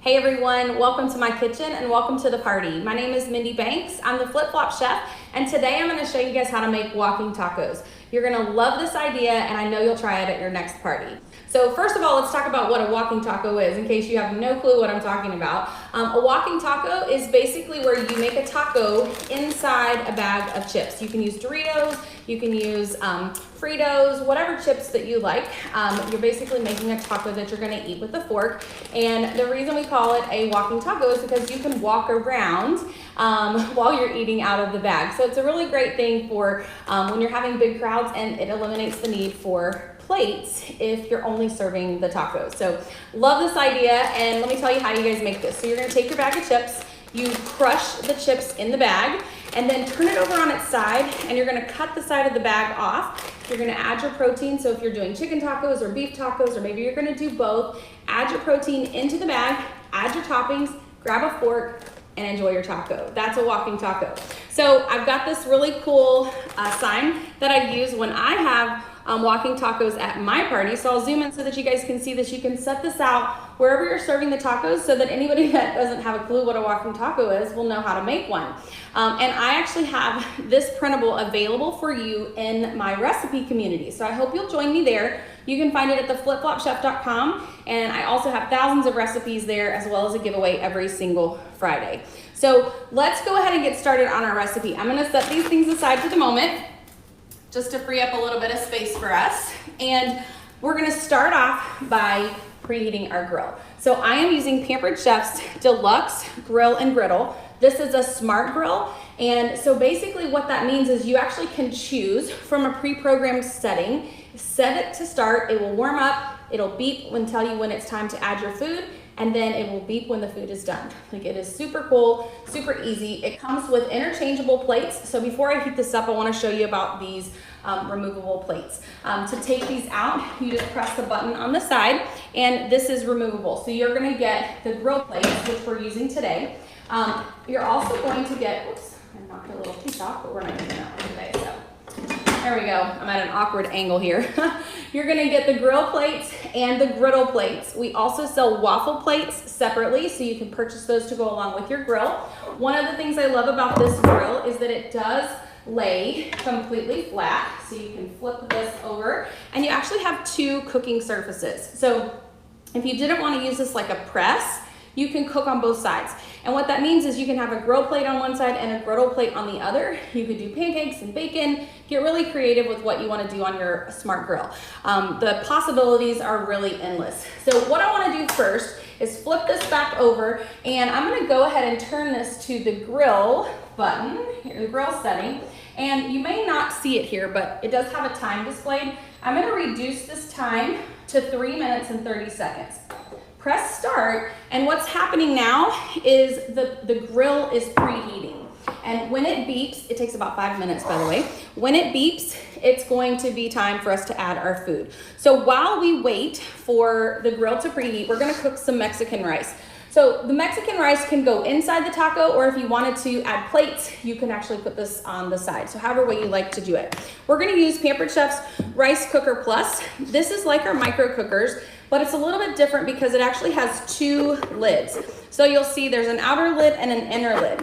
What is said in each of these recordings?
Hey everyone, welcome to my kitchen and welcome to the party. My name is Mindy Banks. I'm the Flip Flop Chef, and today I'm going to show you guys how to make walking tacos. You're going to love this idea, and I know you'll try it at your next party. So first of all, let's talk about what a walking taco is, in case you have no clue what I'm talking about. A walking taco is basically where you make a taco inside a bag of chips. You can use Doritos, you can use Fritos, whatever chips that you like. You're basically making a taco that you're gonna eat with a fork. And the reason we call it a walking taco is because you can walk around while you're eating out of the bag. So it's a really great thing for when you're having big crowds, and it eliminates the need for plates if you're only serving the tacos. So love this idea, and let me tell you how you guys make this. So you're gonna take your bag of chips, you crush the chips in the bag, and then turn it over on its side, and you're gonna cut the side of the bag off. You're gonna add your protein, so if you're doing chicken tacos or beef tacos, or maybe you're gonna do both, add your protein into the bag, add your toppings, grab a fork, and enjoy your taco. That's a walking taco. So I've got this really cool sign that I use when I have walking tacos at my party. So I'll zoom in so that you guys can see this. You can set this out wherever you're serving the tacos so that anybody that doesn't have a clue what a walking taco is will know how to make one. And I actually have this printable available for you in my recipe community. So I hope you'll join me there. You can find it at theflipflopchef.com, and I also have thousands of recipes there, as well as a giveaway every single Friday. So let's go ahead and get started on our recipe. I'm gonna set these things aside for the moment, just to free up a little bit of space for us. And we're gonna start off by preheating our grill. So I am using Pampered Chef's Deluxe Grill and Griddle. This is a smart grill. And so basically what that means is you actually can choose from a pre-programmed setting, set it to start, it will warm up, it'll beep and tell you when it's time to add your food, and then it will beep when the food is done. Like, it is super cool, super easy. It comes with interchangeable plates. So before I heat this up, I wanna show you about these removable plates. To take these out, you just press the button on the side, and this is removable. So you're gonna get the grill plates, which we're using today. You're also going to get, whoops, I knocked a little piece off, but we're not using that one today, so. There we go, I'm at an awkward angle here. You're gonna get the grill plates and the griddle plates. We also sell waffle plates separately, so you can purchase those to go along with your grill. One of the things I love about this grill is that it does lay completely flat, so you can flip this over, and you actually have two cooking surfaces. So if you didn't want to use this like a press, you can cook on both sides. And what that means is you can have a grill plate on one side and a griddle plate on the other. You could do pancakes and bacon, get really creative with what you want to do on your smart grill. The possibilities are really endless. So what I want to do first is flip this back over, and I'm going to go ahead and turn this to the grill button, here, the grill setting. And you may not see it here, but it does have a time displayed. I'm going to reduce this time to 3 minutes and 30 seconds. Press start, and what's happening now is the grill is preheating. And when it beeps, it takes about 5 minutes, by the way. When it beeps, it's going to be time for us to add our food. So while we wait for the grill to preheat, we're gonna cook some Mexican rice. So the Mexican rice can go inside the taco, or if you wanted to add plates, you can actually put this on the side. So however way you like to do it. We're gonna use Pampered Chef's Rice Cooker Plus. This is like our micro cookers, but it's a little bit different because it actually has two lids. So you'll see there's an outer lid and an inner lid.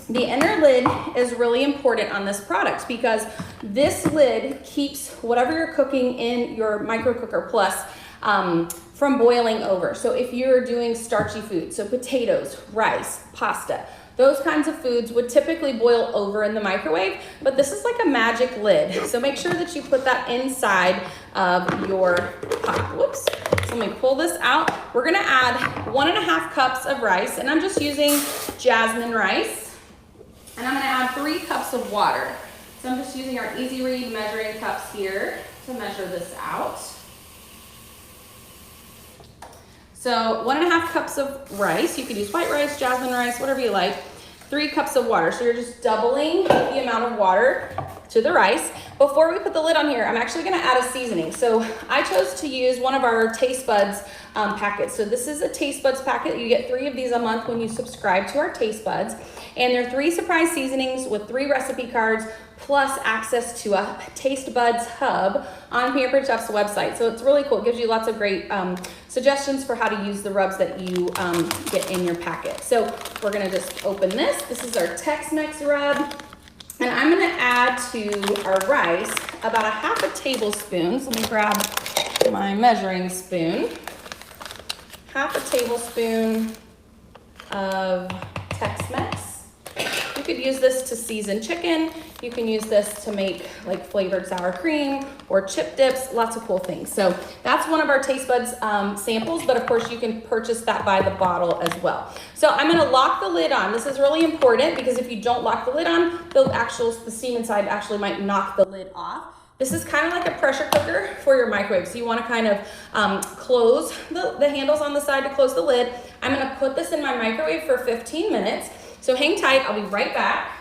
The inner lid is really important on this product because this lid keeps whatever you're cooking in your micro cooker plus from boiling over. So if you're doing starchy food, so potatoes, rice, pasta, those kinds of foods would typically boil over in the microwave, but this is like a magic lid. So make sure that you put that inside of your pot. Whoops. So let me pull this out. We're gonna add 1.5 cups of rice, and I'm just using jasmine rice. And I'm gonna add 3 cups of water. So I'm just using our Easy Read measuring cups here to measure this out. So 1.5 cups of rice. You could use white rice, jasmine rice, whatever you like. 3 cups of water. So you're just doubling the amount of water to the rice. Before we put the lid on here, I'm actually gonna add a seasoning. So I chose to use one of our Taste Buds packets. So this is a Taste Buds packet. You get 3 of these a month when you subscribe to our Taste Buds. And they're 3 surprise seasonings with 3 recipe cards, plus access to a Taste Buds hub on Pampered Chef's website. So it's really cool. It gives you lots of great suggestions for how to use the rubs that you get in your packet. So we're gonna just open this. This is our Tex-Mex rub. And I'm gonna add to our rice about a half a tablespoon. So let me grab my measuring spoon. Half a tablespoon of Tex-Mex. You could use this to season chicken. You can use this to make like flavored sour cream or chip dips, lots of cool things. So that's one of our Taste Buds samples, but of course you can purchase that by the bottle as well. So I'm gonna lock the lid on. This is really important because if you don't lock the lid on, the steam inside actually might knock the lid off. This is kind of like a pressure cooker for your microwave. So you want to kind of close the handles on the side to close the lid. I'm going to put this in my microwave for 15 minutes. So hang tight, I'll be right back.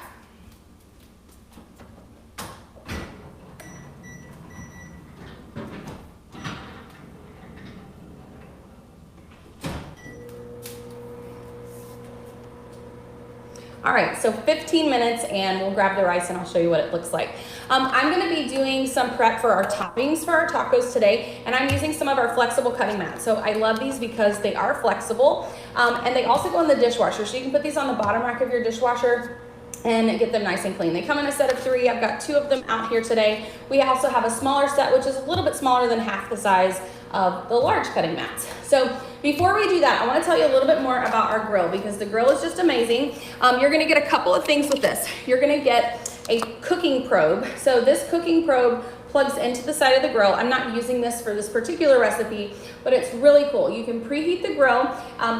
All right, so 15 minutes and we'll grab the rice and I'll show you what it looks like. I'm gonna be doing some prep for our toppings for our tacos today, and I'm using some of our flexible cutting mats. So I love these because they are flexible, and they also go in the dishwasher. So you can put these on the bottom rack of your dishwasher and get them nice and clean. They come in a set of 3. I've got 2 of them out here today. We also have a smaller set, which is a little bit smaller than half the size of the large cutting mats. So before we do that, I want to tell you a little bit more about our grill because the grill is just amazing. You're going to get a couple of things with this. You're going to get a cooking probe. So this cooking probe plugs into the side of the grill. I'm not using this for this particular recipe, but it's really cool. You can preheat the grill.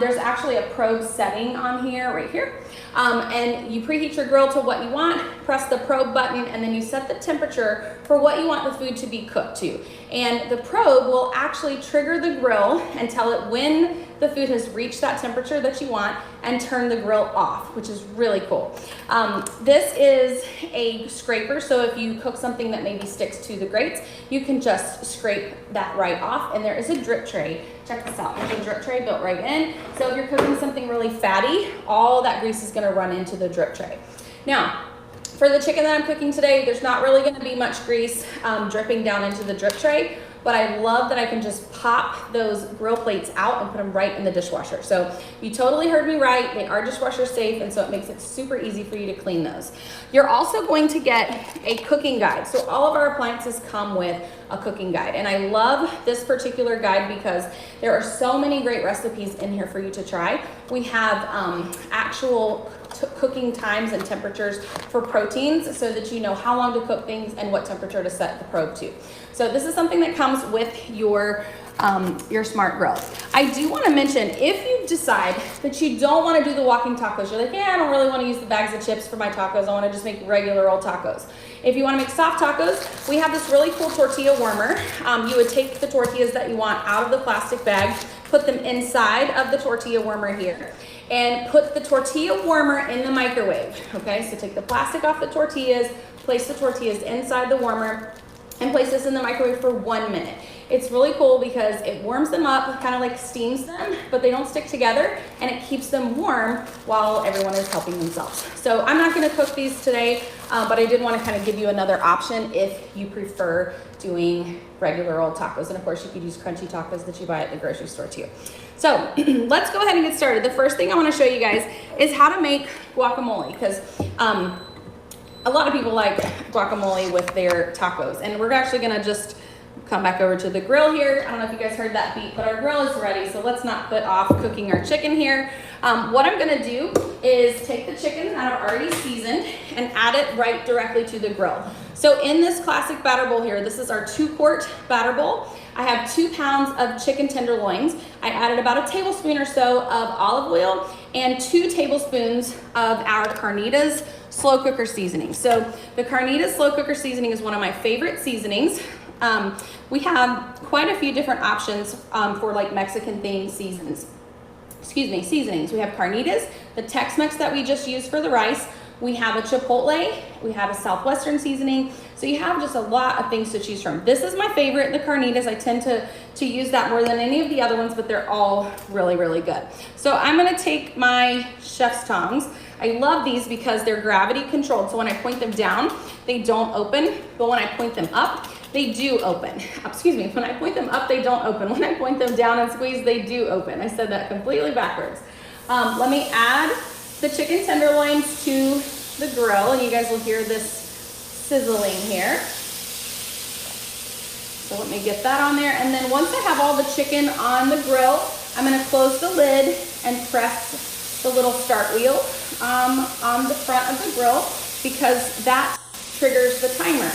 There's actually a probe setting on here, right here. And you preheat your grill to what you want, press the probe button, and then you set the temperature for what you want the food to be cooked to. And the probe will actually trigger the grill and tell it when the food has reached that temperature that you want and turn the grill off, which is really cool. This is a scraper, so if you cook something that maybe sticks to the grates, you can just scrape that right off. And there is a drip tray. Check this out. There's a drip tray built right in. So if you're cooking something really fatty, all that grease is gonna run into the drip tray. Now, for the chicken that I'm cooking today, there's not really gonna be much grease dripping down into the drip tray, but I love that I can just pop those grill plates out and put them right in the dishwasher. So you totally heard me right. They are dishwasher safe, and so it makes it super easy for you to clean those. You're also going to get a cooking guide. So all of our appliances come with a cooking guide, and I love this particular guide because there are so many great recipes in here for you to try. We have actual cooking times and temperatures for proteins so that you know how long to cook things and what temperature to set the probe to. So this is something that comes with your smart grill. I do want to mention, if you decide that you don't want to do the walking tacos, you're like, yeah, I don't really want to use the bags of chips for my tacos. I want to just make regular old tacos. If you want to make soft tacos, we have this really cool tortilla warmer. You would take the tortillas that you want out of the plastic bag, put them inside of the tortilla warmer here, and put the tortilla warmer in the microwave. Okay, so take the plastic off the tortillas, place the tortillas inside the warmer, and place this in the microwave for 1 minute. It's really cool because it warms them up, kind of like steams them, but they don't stick together, and it keeps them warm while everyone is helping themselves. So I'm not gonna cook these today, but I did want to kind of give you another option if you prefer doing regular old tacos. And of course you could use crunchy tacos that you buy at the grocery store too. So let's go ahead and get started. The first thing I want to show you guys is how to make guacamole, because a lot of people like guacamole with their tacos, and we're actually gonna just come back over to the grill here. I don't know if you guys heard that beep, but our grill is ready, so let's not put off cooking our chicken here. What I'm gonna do is take the chicken that I've already seasoned and add it right directly to the grill. So in this classic batter bowl here, this is our 2-quart batter bowl. I have 2 pounds of chicken tenderloins. I added about a tablespoon or so of olive oil and 2 tablespoons of our carnitas slow cooker seasoning. So the carnitas slow cooker seasoning is one of my favorite seasonings. We have quite a few different options for like Mexican themed seasonings. We have carnitas, the Tex-Mex that we just used for the rice. We have a chipotle, we have a southwestern seasoning. So you have just a lot of things to choose from. This is my favorite, the carnitas. I tend to use that more than any of the other ones, but they're all really, really good. So I'm gonna take my chef's tongs. I love these because they're gravity controlled. So when I point them down, they don't open, but when I point them up, they do open. Excuse me, when I point them up, they don't open. When I point them down and squeeze, they do open. I said that completely backwards. Let me add the chicken tenderloins to the grill, and you guys will hear this sizzling here. So let me get that on there. And then once I have all the chicken on the grill, I'm gonna close the lid and press the little start wheel on the front of the grill, because that triggers the timer.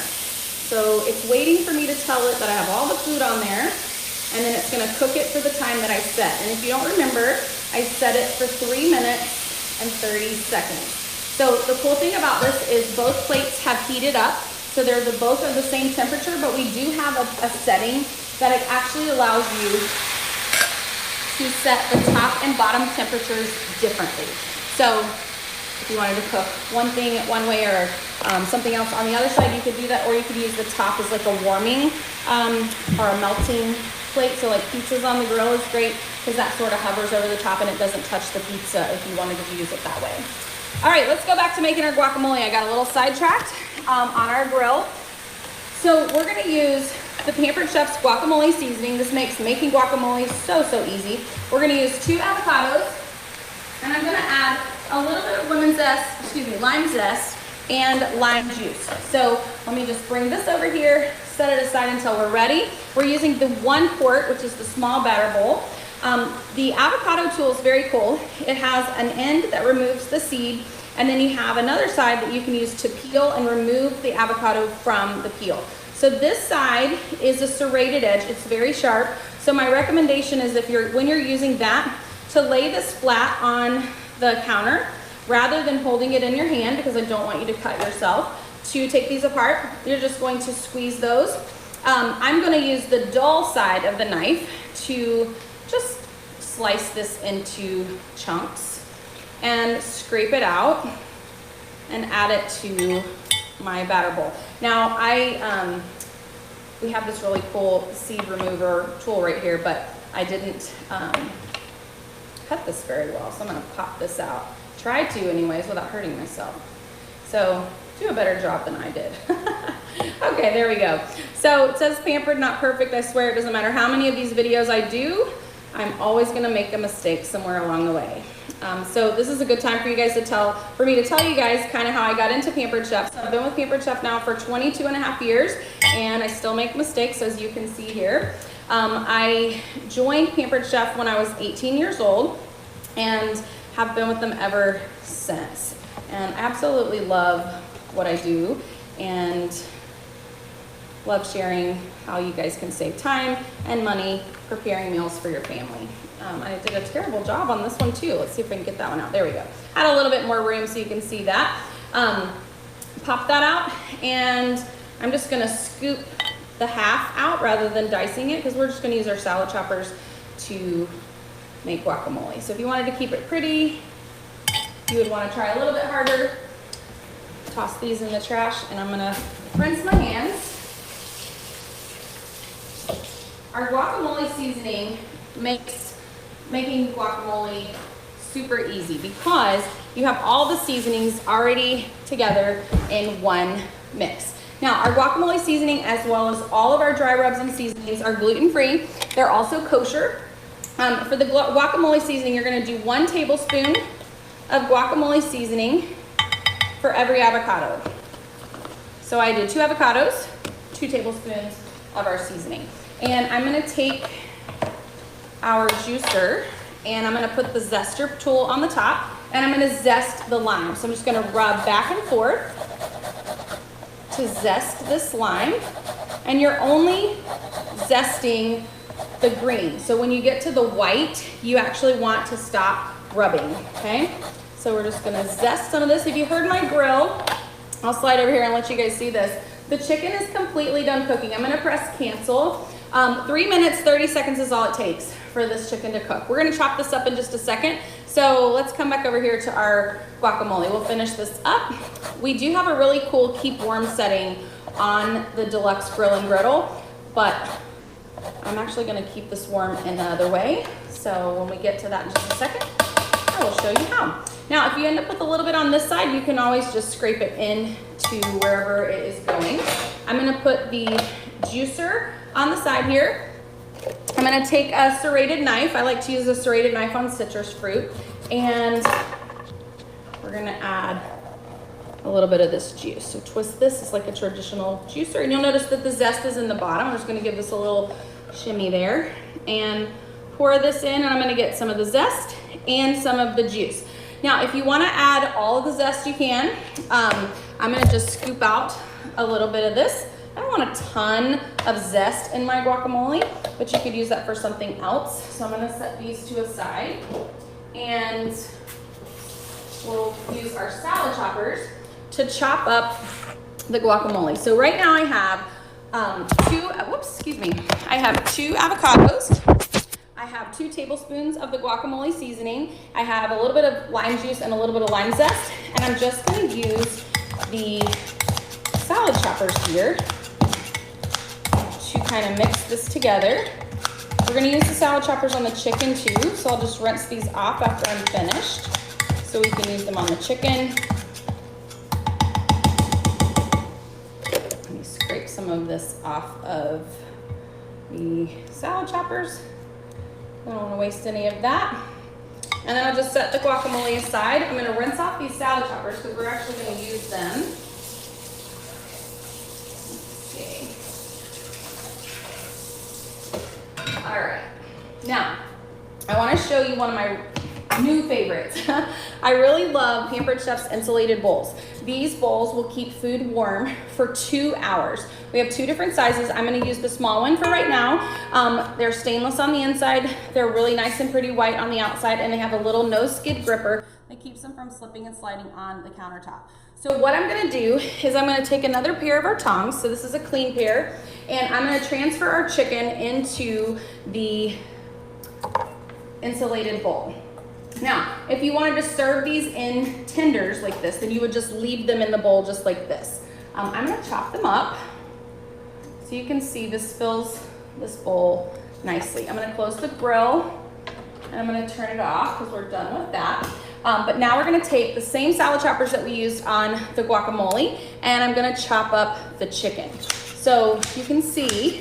So it's waiting for me to tell it that I have all the food on there, and then it's gonna cook it for the time that I set. And if you don't remember, I set it for 3 minutes and 30 seconds. So the cool thing about this is both plates have heated up, so they're both are the same temperature, but we do have a setting that it actually allows you to set the top and bottom temperatures differently. So if you wanted to cook one thing one way or something else on the other side, you could do that, or you could use the top as like a warming or a melting plate. So like pizzas on the grill is great because that sort of hovers over the top and it doesn't touch the pizza if you wanted to use it that way. All right, let's go back to making our guacamole. I got a little sidetracked on our grill. So we're gonna use the Pampered Chef's guacamole seasoning. This makes making guacamole so easy. We're gonna use 2 avocados, and I'm gonna add a little bit of lime zest and lime juice. So let me just bring this over here, set it aside until we're ready. We're using the 1 quart, which is the small batter bowl. The avocado tool is very cool. It has an end that removes the seed, and then you have another side that you can use to peel and remove the avocado from the peel. So this side is a serrated edge. It's very sharp. So my recommendation is when you're using that, to lay this flat on the counter rather than holding it in your hand, because I don't want you to cut yourself. To take these apart, you're just going to squeeze those. I'm going to use the dull side of the knife to just slice this into chunks and scrape it out and add it to my batter bowl. Now we have this really cool seed remover tool right here, but I didn't cut this very well, so I'm gonna pop this out. Try to anyways without hurting myself. So do a better job than I did. Okay, there we go. So it says pampered, not perfect. I swear it doesn't matter how many of these videos I do, I'm always gonna make a mistake somewhere along the way. So this is a good time for you guys for me to tell you guys kind of how I got into Pampered Chef. So I've been with Pampered Chef now for 22.5 years, and I still make mistakes, as you can see here. I joined Pampered Chef when I was 18 years old and have been with them ever since. And I absolutely love what I do and love sharing how you guys can save time and money preparing meals for your family. I did a terrible job on this one too. Let's see if I can get that one out. There we go. Had a little bit more room so you can see that. Pop that out, and I'm just gonna scoop the half out rather than dicing it, because we're just gonna use our salad choppers to make guacamole. So if you wanted to keep it pretty, you would wanna try a little bit harder. Toss these in the trash, and I'm gonna rinse my hands. Our guacamole seasoning makes making guacamole super easy because you have all the seasonings already together in one mix. Now, our guacamole seasoning, as well as all of our dry rubs and seasonings, are gluten-free. They're also kosher. For the guacamole seasoning, you're gonna do 1 tablespoon of guacamole seasoning for every avocado. So I did 2 avocados, 2 tablespoons of our seasoning. And I'm gonna take our juicer, and I'm gonna put the zester tool on the top, and I'm gonna zest the lime. So I'm just gonna rub back and forth to zest this lime, and you're only zesting the green. So when you get to the white, you actually want to stop rubbing, okay? So we're just gonna zest some of this. If you heard my grill, I'll slide over here and let you guys see this. The chicken is completely done cooking. I'm gonna press cancel. 3 minutes, 30 seconds is all it takes for this chicken to cook. We're gonna chop this up in just a second. So let's come back over here to our guacamole. We'll finish this up. We do have a really cool keep warm setting on the deluxe grill and griddle, but I'm actually gonna keep this warm another way. So when we get to that in just a second, I will show you how. Now, if you end up with a little bit on this side, you can always just scrape it in to wherever it is going. I'm gonna put the juicer on the side here. I'm gonna take a serrated knife. I like to use a serrated knife on citrus fruit. And we're gonna add a little bit of this juice. So twist this, it's like a traditional juicer. And you'll notice that the zest is in the bottom. I'm just gonna give this a little shimmy there. And pour this in, and I'm gonna get some of the zest and some of the juice. Now, if you wanna add all of the zest, you can. I'm gonna just scoop out a little bit of this. I don't want a ton of zest in my guacamole, but you could use that for something else. So I'm gonna set these to a side, and we'll use our salad choppers to chop up the guacamole. So right now I have I have 2 avocados. I have 2 tablespoons of the guacamole seasoning. I have a little bit of lime juice and a little bit of lime zest, and I'm just gonna use the salad choppers here to kind of mix this together. We're gonna use the salad choppers on the chicken too, so I'll just rinse these off after I'm finished, so we can use them on the chicken. Let me scrape some of this off of the salad choppers. I don't want to waste any of that. And then I'll just set the guacamole aside. I'm going to rinse off these salad choppers because we're actually going to use them. Let's see. All right. Now, I want to show you one of my new favorites. I really love Pampered Chef's insulated bowls. These bowls will keep food warm for 2 hours. We have 2 different sizes. I'm gonna use the small one for right now. They're stainless on the inside. They're really nice and pretty white on the outside, and they have a little no skid gripper that keeps them from slipping and sliding on the countertop. So what I'm gonna do is I'm gonna take another pair of our tongs. So this is a clean pair, and I'm gonna transfer our chicken into the insulated bowl. Now, if you wanted to serve these in tenders like this, then you would just leave them in the bowl just like this. I'm gonna chop them up so you can see this fills this bowl nicely. I'm gonna close the grill and I'm gonna turn it off because we're done with that. But now we're gonna take the same salad choppers that we used on the guacamole, and I'm gonna chop up the chicken. So you can see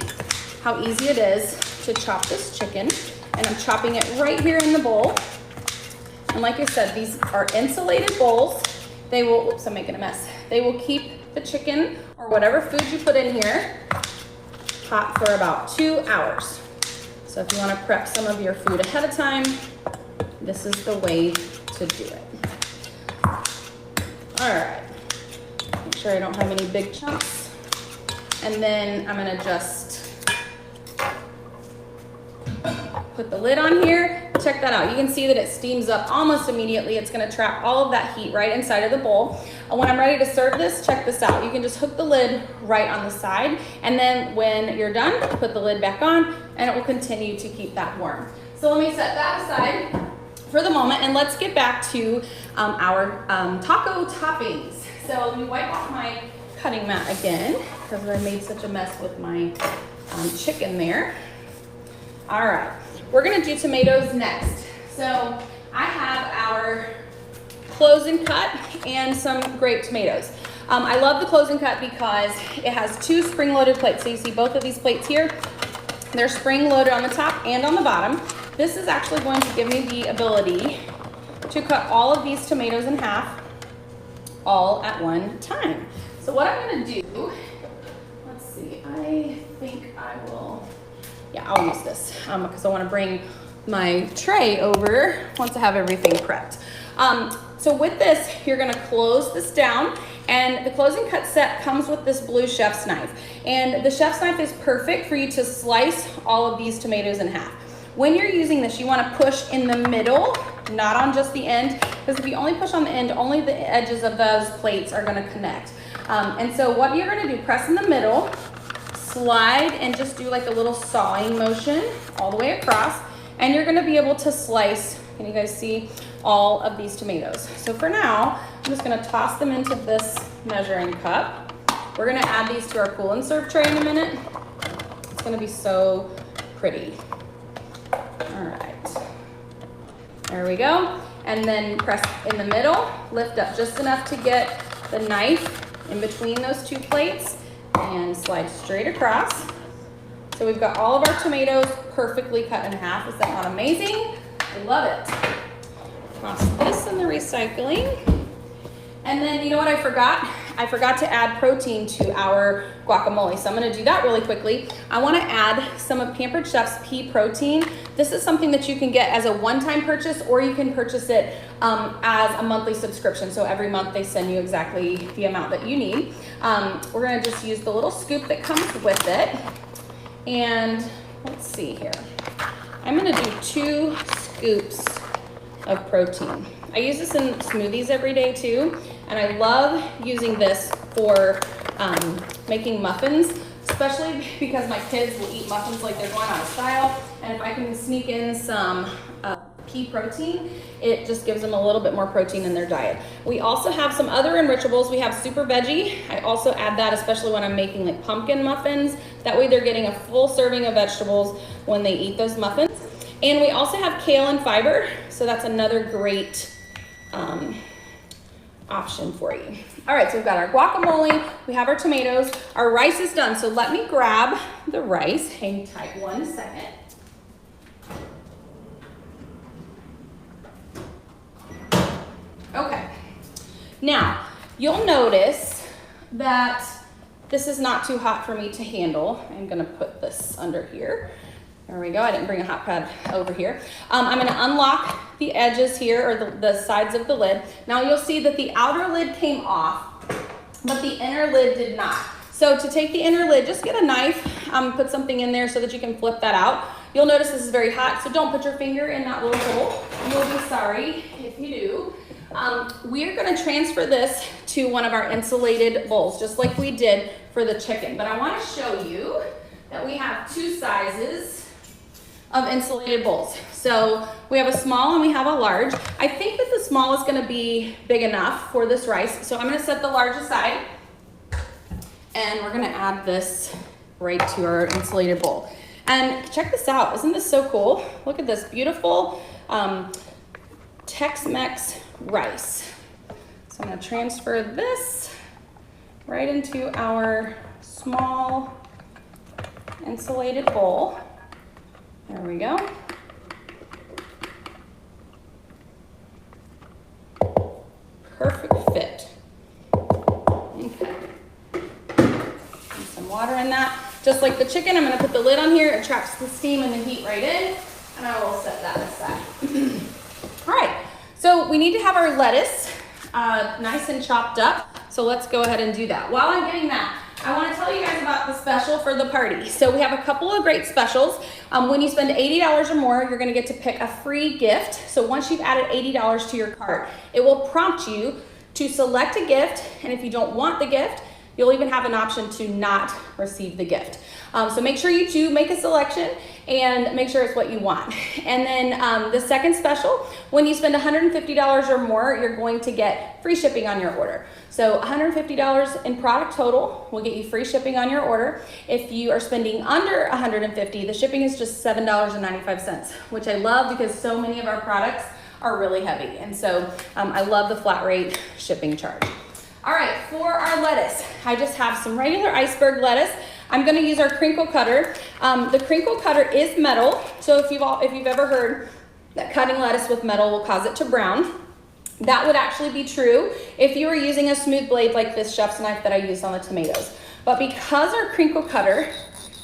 how easy it is to chop this chicken, and I'm chopping it right here in the bowl. And like I said, these are insulated bowls. They will, oops, I'm making a mess. They will keep the chicken or whatever food you put in here hot for about 2 hours. So if you want to prep some of your food ahead of time, this is the way to do it. All right, make sure I don't have any big chunks. And then I'm gonna just put the lid on here. Check that out. You can see that it steams up almost immediately. It's gonna trap all of that heat right inside of the bowl. And when I'm ready to serve this, check this out. You can just hook the lid right on the side, and then when you're done, put the lid back on, and it will continue to keep that warm. So let me set that aside for the moment, and let's get back to our taco toppings. So let me wipe off my cutting mat again because I made such a mess with my chicken there. All right, we're gonna do tomatoes next. So I have our close and cut and some grape tomatoes. I love the close and cut because it has 2 spring-loaded plates. So you see both of these plates here. They're spring-loaded on the top and on the bottom. This is actually going to give me the ability to cut all of these tomatoes in half all at one time. So what I'm gonna do, let's see, I think I will, yeah, I'll use this because I want to bring my tray over once I have everything prepped. So with this, you're gonna close this down, and the closing cut set comes with this blue chef's knife. And the chef's knife is perfect for you to slice all of these tomatoes in half. When you're using this, you wanna push in the middle, not on just the end, because if you only push on the end, only the edges of those plates are gonna connect. And so what you're gonna do, press in the middle, slide and just do like a little sawing motion all the way across, and you're gonna be able to slice, can you guys see, all of these tomatoes. So for now, I'm just gonna toss them into this measuring cup. We're gonna add these to our cool and serve tray in a minute. It's gonna be so pretty. All right, there we go. And then press in the middle, lift up just enough to get the knife in between those two plates and slide straight across. So we've got all of our tomatoes perfectly cut in half. Is that not amazing? I love it. Toss this in the recycling. And then you know what I forgot? I forgot to add protein to our guacamole. So I'm gonna do that really quickly. I wanna add some of Pampered Chef's pea protein. This is something that you can get as a one-time purchase, or you can purchase it as a monthly subscription. So every month they send you exactly the amount that you need. We're gonna just use the little scoop that comes with it. And let's see here. I'm gonna do 2 scoops of protein. I use this in smoothies every day too, and I love using this for making muffins, especially because my kids will eat muffins like they're going out of style, and if I can sneak in some pea protein, it just gives them a little bit more protein in their diet. We also have some other enrichables. We have super veggie. I also add that especially when I'm making like pumpkin muffins. That way they're getting a full serving of vegetables when they eat those muffins. And we also have kale and fiber, so that's another great option for you. All right, so we've got our guacamole, we have our tomatoes, our rice is done. So let me grab the rice. Hang tight 1 second. Okay, now you'll notice that this is not too hot for me to handle. I'm gonna put this under here. There we go, I didn't bring a hot pad over here. I'm gonna unlock the edges here, or the sides of the lid. Now you'll see that the outer lid came off, but the inner lid did not. So to take the inner lid, just get a knife, put something in there so that you can flip that out. You'll notice this is very hot, so don't put your finger in that little hole. You'll be sorry if you do. We're gonna transfer this to one of our insulated bowls, just like we did for the chicken. But I wanna show you that we have 2 sizes of insulated bowls. So we have a small and we have a large. I think that the small is gonna be big enough for this rice. So I'm gonna set the large aside, and we're gonna add this right to our insulated bowl. And check this out, isn't this so cool? Look at this beautiful Tex-Mex rice. So I'm gonna transfer this right into our small insulated bowl. There we go. Perfect fit. Okay. And some water in that. Just like the chicken, I'm gonna put the lid on here. It traps the steam and the heat right in, and I will set that aside. All right, so we need to have our lettuce nice and chopped up. So let's go ahead and do that. While I'm getting that, I want to tell you guys about the special for the party. So we have a couple of great specials. When you spend $80 or more, you're going to get to pick a free gift. So once you've added $80 to your cart, it will prompt you to select a gift. And if you don't want the gift, you'll even have an option to not receive the gift. So make sure you do make a selection and make sure it's what you want. And then the second special, when you spend $150 or more, you're going to get free shipping on your order. So $150 in product total will get you free shipping on your order. If you are spending under $150, the shipping is just $7.95, which I love because so many of our products are really heavy. And so I love the flat rate shipping charge. All right, for our lettuce, I just have some regular iceberg lettuce. I'm gonna use our crinkle cutter. The crinkle cutter is metal, so if you've ever heard that cutting lettuce with metal will cause it to brown, that would actually be true if you were using a smooth blade like this chef's knife that I used on the tomatoes. But because our crinkle cutter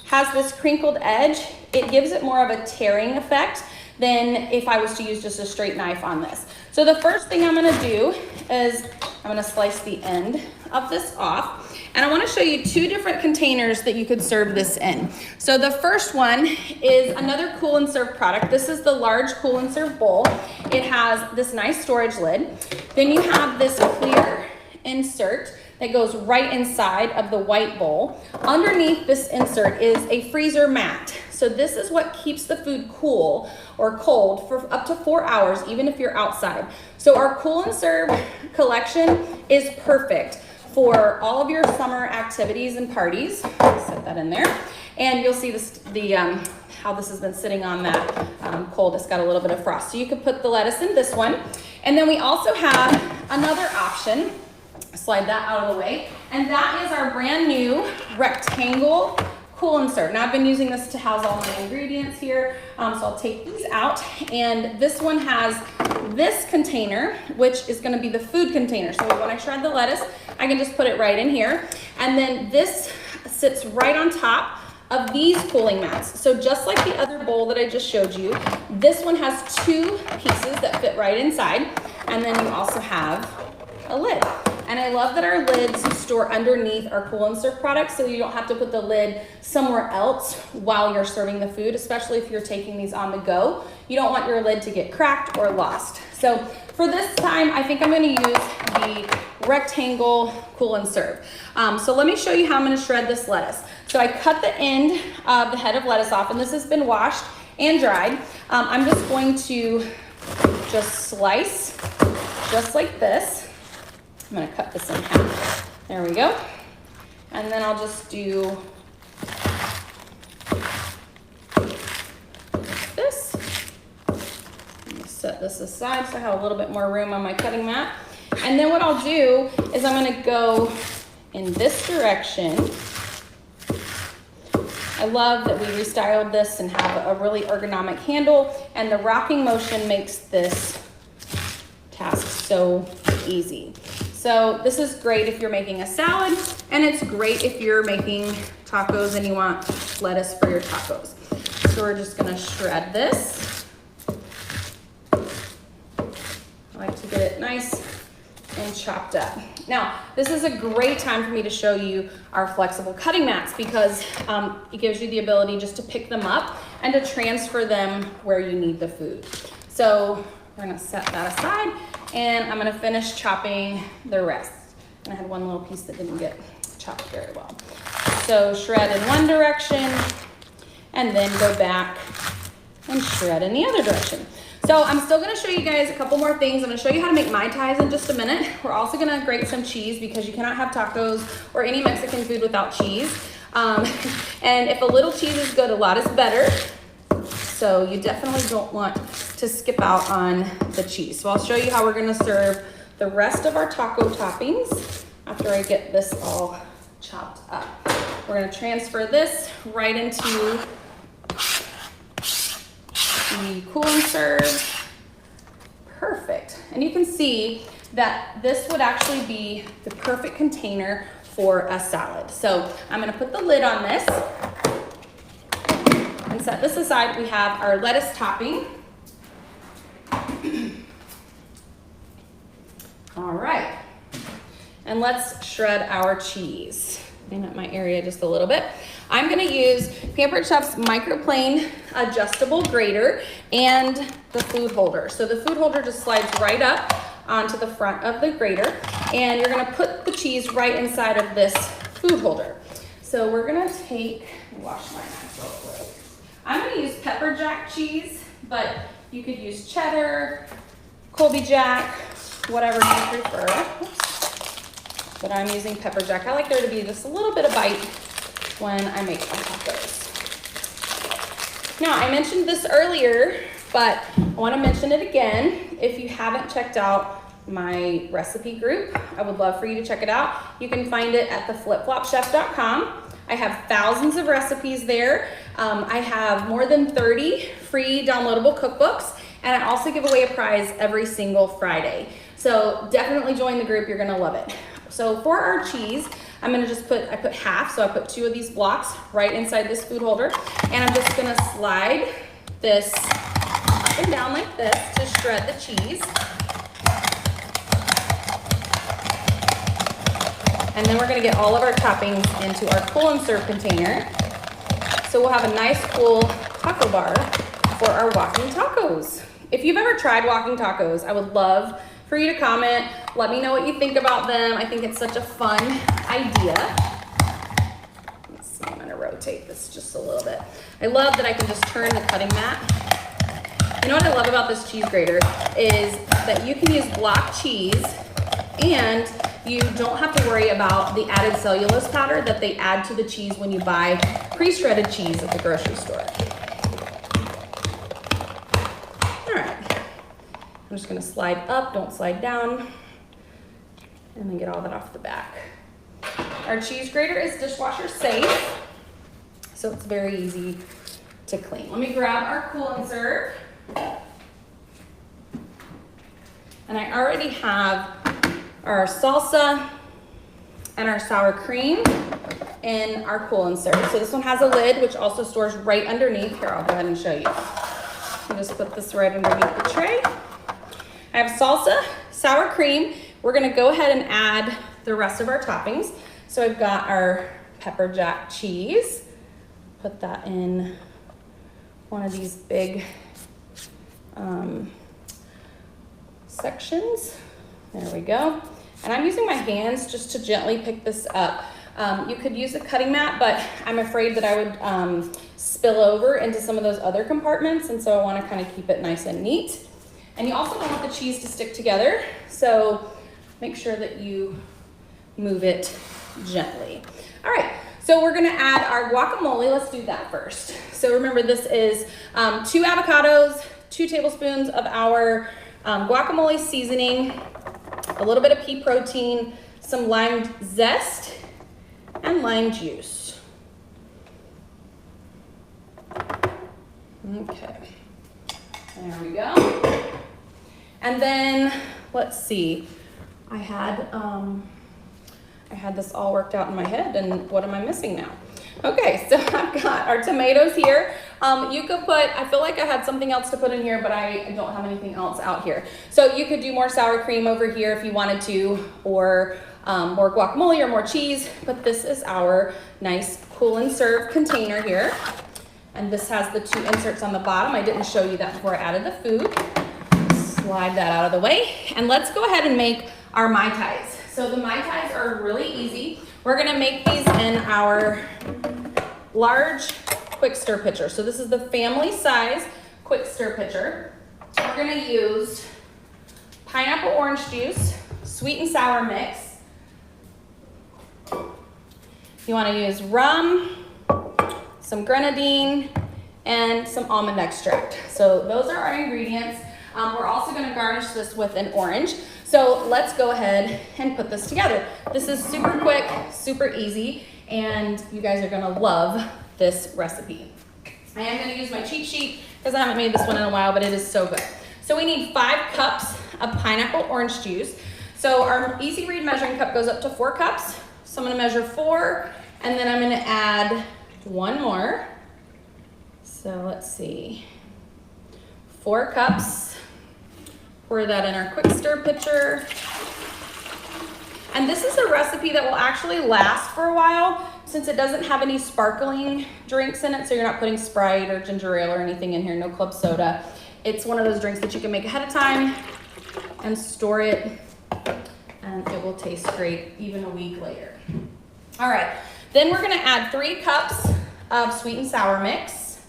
has this crinkled edge, it gives it more of a tearing effect than if I was to use just a straight knife on this. So the first thing I'm gonna do is I'm gonna slice the end of this off. And I wanna show you 2 different containers that you could serve this in. So the first one is another Cool and Serve product. This is the large Cool and Serve bowl. It has this nice storage lid. Then you have this clear insert that goes right inside of the white bowl. Underneath this insert is a freezer mat. So this is what keeps the food cool or cold for up to 4 hours, even if you're outside. So our Cool and Serve collection is perfect for all of your summer activities and parties. Set that in there. And you'll see this, how this has been sitting on that cold. It's got a little bit of frost. So you could put the lettuce in this one. And then we also have another option. Slide that out of the way. And that is our brand new rectangle Cool and Serve. Now I've been using this to house all my ingredients here. So I'll take these out. And this one has this container, which is gonna be the food container. So when I shred the lettuce, I can just put it right in here. And then this sits right on top of these cooling mats. So just like the other bowl that I just showed you, this one has 2 pieces that fit right inside. And then you also have a lid. And I love that our lids store underneath our Cool and Serve products, so you don't have to put the lid somewhere else while you're serving the food, especially if you're taking these on the go. You don't want your lid to get cracked or lost. So for this time, I think I'm gonna use the rectangle Cool and Serve. So let me show you how I'm gonna shred this lettuce. So I cut the end of the head of lettuce off, and this has been washed and dried. I'm just going to just slice just like this. I'm gonna cut this in half. There we go. And then I'll just do this. I'm gonna set this aside so I have a little bit more room on my cutting mat. And then what I'll do is I'm gonna go in this direction. I love that we restyled this and have a really ergonomic handle, and the rocking motion makes this task so easy. So this is great if you're making a salad, and it's great if you're making tacos and you want lettuce for your tacos. So we're just gonna shred this. I like to get it nice and chopped up. Now, this is a great time for me to show you our flexible cutting mats because it gives you the ability just to pick them up and to transfer them where you need the food. So we're gonna set that aside, and I'm gonna finish chopping the rest. And I had one little piece that didn't get chopped very well. So shred in one direction, and then go back and shred in the other direction. So I'm still gonna show you guys a couple more things. I'm gonna show you how to make Mai Tais in just a minute. We're also gonna grate some cheese because you cannot have tacos or any Mexican food without cheese. And if a little cheese is good, a lot is better. So you definitely don't want to skip out on the cheese. So I'll show you how we're gonna serve the rest of our taco toppings after I get this all chopped up. We're gonna transfer this right into the Cool and Serve. Perfect. And you can see that this would actually be the perfect container for a salad. So I'm gonna put the lid on this and set this aside. We have our lettuce topping. All right. And let's shred our cheese. Clean up my area just a little bit. I'm gonna use Pampered Chef's microplane adjustable grater and the food holder. So the food holder just slides right up onto the front of the grater, and you're gonna put the cheese right inside of this food holder. So we're gonna take, wash my hands real quick. I'm gonna use pepper jack cheese, but you could use cheddar, Colby Jack, whatever you prefer. Oops. But I'm using pepper jack. I like there to be just a little bit of bite when I make my tacos. Now, I mentioned this earlier, but I want to mention it again. If you haven't checked out my recipe group, I would love for you to check it out. You can find it at theflipflopchef.com. I have thousands of recipes there. I have more than 30 free downloadable cookbooks, and I also give away a prize every single Friday. So definitely join the group, you're gonna love it. So for our cheese, I'm gonna just I put half, so I put 2 of these blocks right inside this food holder, and I'm just gonna slide this up and down like this to shred the cheese. And then we're gonna get all of our toppings into our Cool and Serve container. So we'll have a nice cool taco bar for our walking tacos. If you've ever tried walking tacos, I would love for you to comment. Let me know what you think about them. I think it's such a fun idea. Let's see, I'm gonna rotate this just a little bit. I love that I can just turn the cutting mat. You know what I love about this cheese grater is that you can use block cheese and you don't have to worry about the added cellulose powder that they add to the cheese when you buy pre-shredded cheese at the grocery store. All right, I'm just gonna slide up, don't slide down, and then get all that off the back. Our cheese grater is dishwasher safe, so it's very easy to clean. Let me grab our cool and serve. And I already have our salsa and our sour cream in our cool and serve. So this one has a lid, which also stores right underneath. Here, I'll go ahead and show you. I'll just put this right underneath the tray. I have salsa, sour cream. We're gonna go ahead and add the rest of our toppings. So I've got our pepper jack cheese. Put that in one of these big sections. There we go. And I'm using my hands just to gently pick this up. You could use a cutting mat, but I'm afraid that I would spill over into some of those other compartments, and so I want to kind of keep it nice and neat. And you also don't want the cheese to stick together, so make sure that you move it gently. All right, so we're gonna add our guacamole. Let's do that first. So remember, this is 2 avocados, 2 tablespoons of our guacamole seasoning, a little bit of pea protein, some lime zest, and lime juice. Okay, there we go. And then, let's see, I had this all worked out in my head, and what am I missing now? Okay, so I've got our tomatoes here. You could put, I feel like I had something else to put in here, but I don't have anything else out here. So you could do more sour cream over here if you wanted to, or more guacamole or more cheese, but this is our nice cool and serve container here. And this has the 2 inserts on the bottom. I didn't show you that before I added the food. Slide that out of the way. And let's go ahead and make our Mai Tais. So the Mai Tais are really easy. We're gonna make these in our large quick stir pitcher. So this is the family size quick stir pitcher. We're gonna use pineapple orange juice, sweet and sour mix. You wanna use rum, some grenadine, and some almond extract. So those are our ingredients. We're also gonna garnish this with an orange. So let's go ahead and put this together. This is super quick, super easy, and you guys are gonna love this recipe. I am gonna use my cheat sheet because I haven't made this one in a while, but it is so good. So we need 5 cups of pineapple orange juice. So our easy read measuring cup goes up to 4 cups. So I'm gonna measure 4, and then I'm gonna add 1 more. So let's see, 4 cups. Pour that in our quick stir pitcher. And this is a recipe that will actually last for a while since it doesn't have any sparkling drinks in it. So you're not putting Sprite or ginger ale or anything in here, no club soda. It's one of those drinks that you can make ahead of time and store it, and it will taste great even a week later. All right, then we're gonna add 3 cups of sweet and sour mix.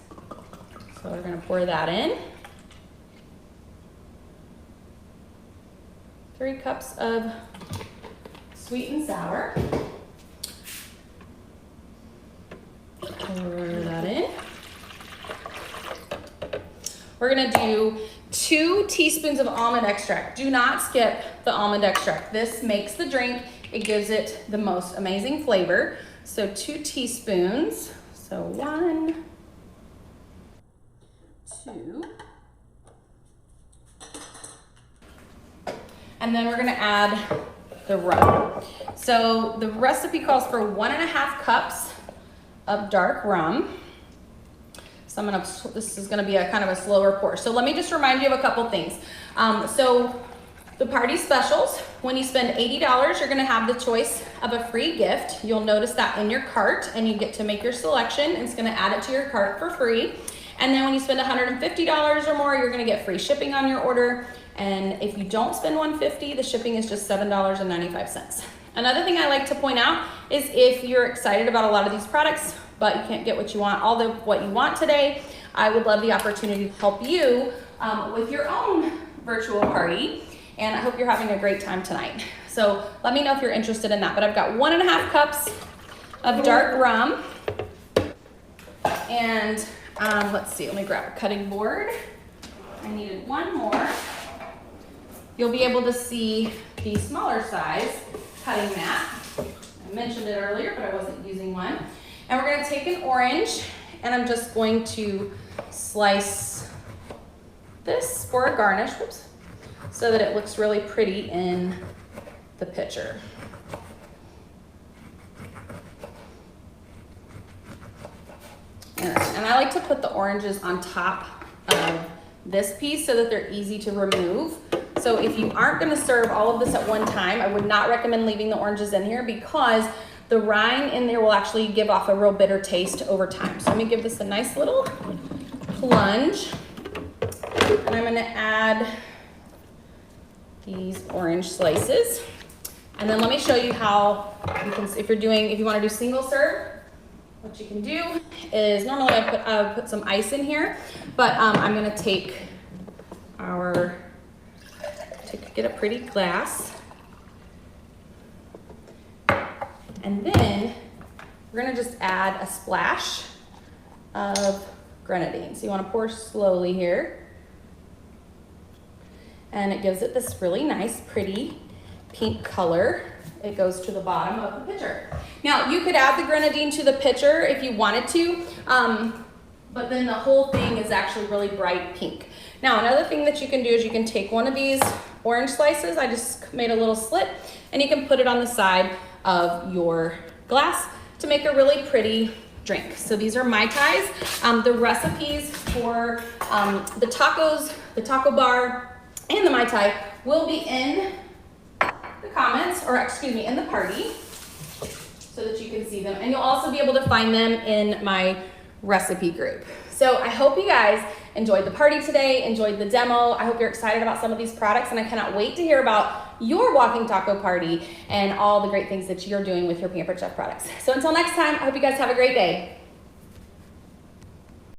So we're gonna pour that in. 3 cups of sweet and sour. Pour that in. We're gonna do 2 teaspoons of almond extract. Do not skip the almond extract. This makes the drink, it gives it the most amazing flavor. So 2 teaspoons. So 1, 2. And then we're gonna add the rum. So the recipe calls for 1.5 cups of dark rum. So this is gonna be a kind of a slower pour. So let me just remind you of a couple things. So the party specials, when you spend $80, you're gonna have the choice of a free gift. You'll notice that in your cart, and you get to make your selection. It's gonna add it to your cart for free. And then when you spend $150 or more, you're gonna get free shipping on your order. And if you don't spend $150, the shipping is just $7.95. Another thing I like to point out is if you're excited about a lot of these products, but you can't get what you want, what you want today, I would love the opportunity to help you with your own virtual party. And I hope you're having a great time tonight. So let me know if you're interested in that. But I've got 1.5 cups of dark rum. And let's see, let me grab a cutting board. I needed one more. You'll be able to see the smaller size cutting mat. I mentioned it earlier, but I wasn't using one. And we're gonna take an orange, and I'm just going to slice this for a garnish, whoops, so that it looks really pretty in the pitcher. And I like to put the oranges on top of this piece so that they're easy to remove. So if you aren't gonna serve all of this at one time, I would not recommend leaving the oranges in here because the rind in there will actually give off a real bitter taste over time. So let me give this a nice little plunge. And I'm gonna add these orange slices. And then let me show you how you can, if you wanna do single serve, what you can do is normally I put some ice in here, but I'm gonna get a pretty glass. And then we're gonna just add a splash of grenadine. So you wanna pour slowly here. And it gives it this really nice, pretty pink color. It goes to the bottom of the pitcher. Now you could add the grenadine to the pitcher if you wanted to, but then the whole thing is actually really bright pink. Now another thing that you can do is you can take one of these orange slices, I just made a little slit, and you can put it on the side of your glass to make a really pretty drink. So these are Mai Tais. The recipes for the tacos, the taco bar, and the Mai Tai will be in the comments, or excuse me, in the party, so that you can see them. And you'll also be able to find them in my recipe group. So I hope you guys enjoyed the party today, enjoyed the demo. I hope you're excited about some of these products, and I cannot wait to hear about your walking taco party and all the great things that you're doing with your Pampered Chef products. So until next time, I hope you guys have a great day.